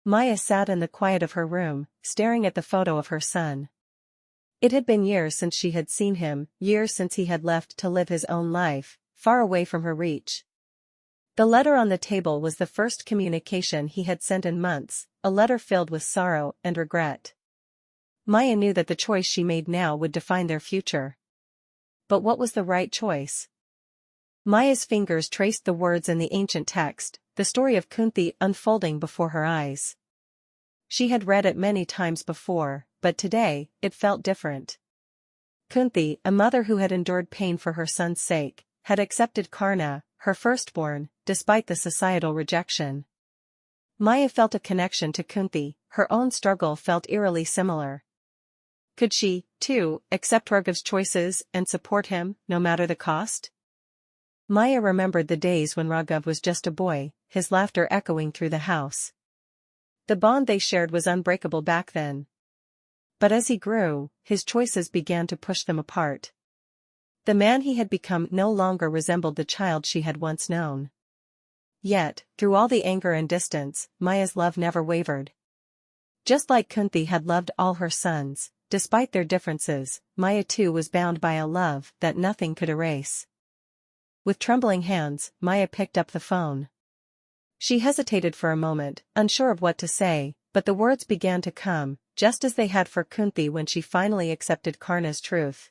Maya sat in the quiet of her room, staring at the photo of her son. It had been years since she had seen him, years since he had left to live his own life, far away from her reach. The letter on the table was the first communication he had sent in months, a letter filled with sorrow and regret. Maya knew that the choice she made now would define their future. But what was the right choice? Maya's fingers traced the words in the ancient text, the story of Kunti unfolding before her eyes. She had read it many times before, but today, it felt different. Kunti, a mother who had endured pain for her son's sake, had accepted Karna, her firstborn, despite the societal rejection. Maya felt a connection to Kunti, her own struggle felt eerily similar. Could she, too, accept Raghav's choices and support him, no matter the cost? Maya remembered the days when Raghav was just a boy, his laughter echoing through the house. The bond they shared was unbreakable back then. But as he grew, his choices began to push them apart. The man he had become no longer resembled the child she had once known. Yet, through all the anger and distance, Maya's love never wavered. Just like Kunti had loved all her sons, despite their differences, Maya too was bound by a love that nothing could erase. With trembling hands, Maya picked up the phone. She hesitated for a moment, unsure of what to say, but the words began to come, just as they had for Kunti when she finally accepted Karna's truth.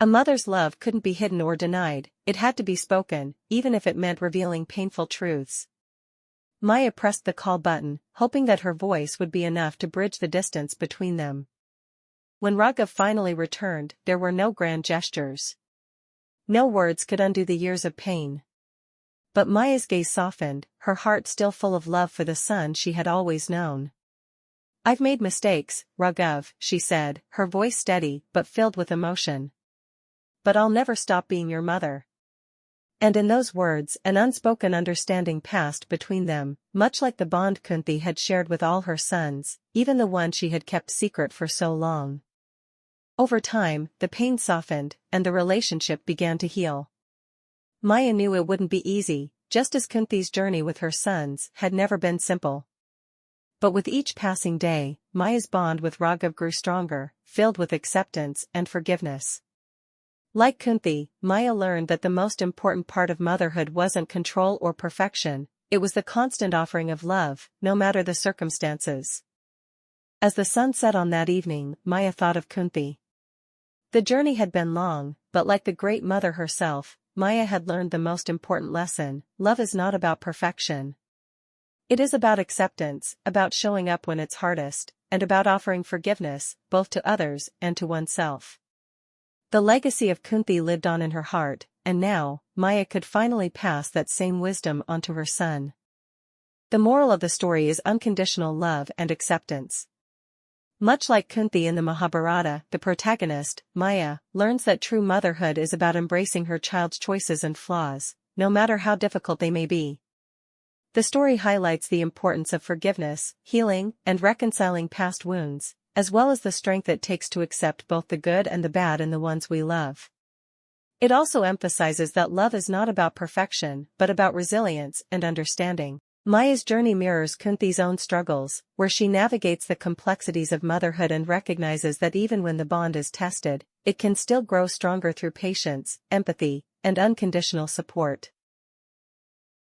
A mother's love couldn't be hidden or denied, it had to be spoken, even if it meant revealing painful truths. Maya pressed the call button, hoping that her voice would be enough to bridge the distance between them. When Raghav finally returned, there were no grand gestures. No words could undo the years of pain. But Maya's gaze softened, her heart still full of love for the son she had always known. "I've made mistakes, Raghav," she said, her voice steady but filled with emotion. "But I'll never stop being your mother." And in those words an unspoken understanding passed between them, much like the bond Kunti had shared with all her sons, even the one she had kept secret for so long. Over time, the pain softened, and the relationship began to heal. Maya knew it wouldn't be easy, just as Kunti's journey with her sons had never been simple. But with each passing day, Maya's bond with Raghav grew stronger, filled with acceptance and forgiveness. Like Kunti, Maya learned that the most important part of motherhood wasn't control or perfection, it was the constant offering of love, no matter the circumstances. As the sun set on that evening, Maya thought of Kunti. The journey had been long, but like the great mother herself, Maya had learned the most important lesson: love is not about perfection. It is about acceptance, about showing up when it's hardest, and about offering forgiveness, both to others and to oneself. The legacy of Kunti lived on in her heart, and now, Maya could finally pass that same wisdom onto her son. The moral of the story is unconditional love and acceptance. Much like Kunti in the Mahabharata, the protagonist, Maya, learns that true motherhood is about embracing her child's choices and flaws, no matter how difficult they may be. The story highlights the importance of forgiveness, healing, and reconciling past wounds, as well as the strength it takes to accept both the good and the bad in the ones we love. It also emphasizes that love is not about perfection, but about resilience and understanding. Maya's journey mirrors Kunti's own struggles, where she navigates the complexities of motherhood and recognizes that even when the bond is tested, it can still grow stronger through patience, empathy, and unconditional support.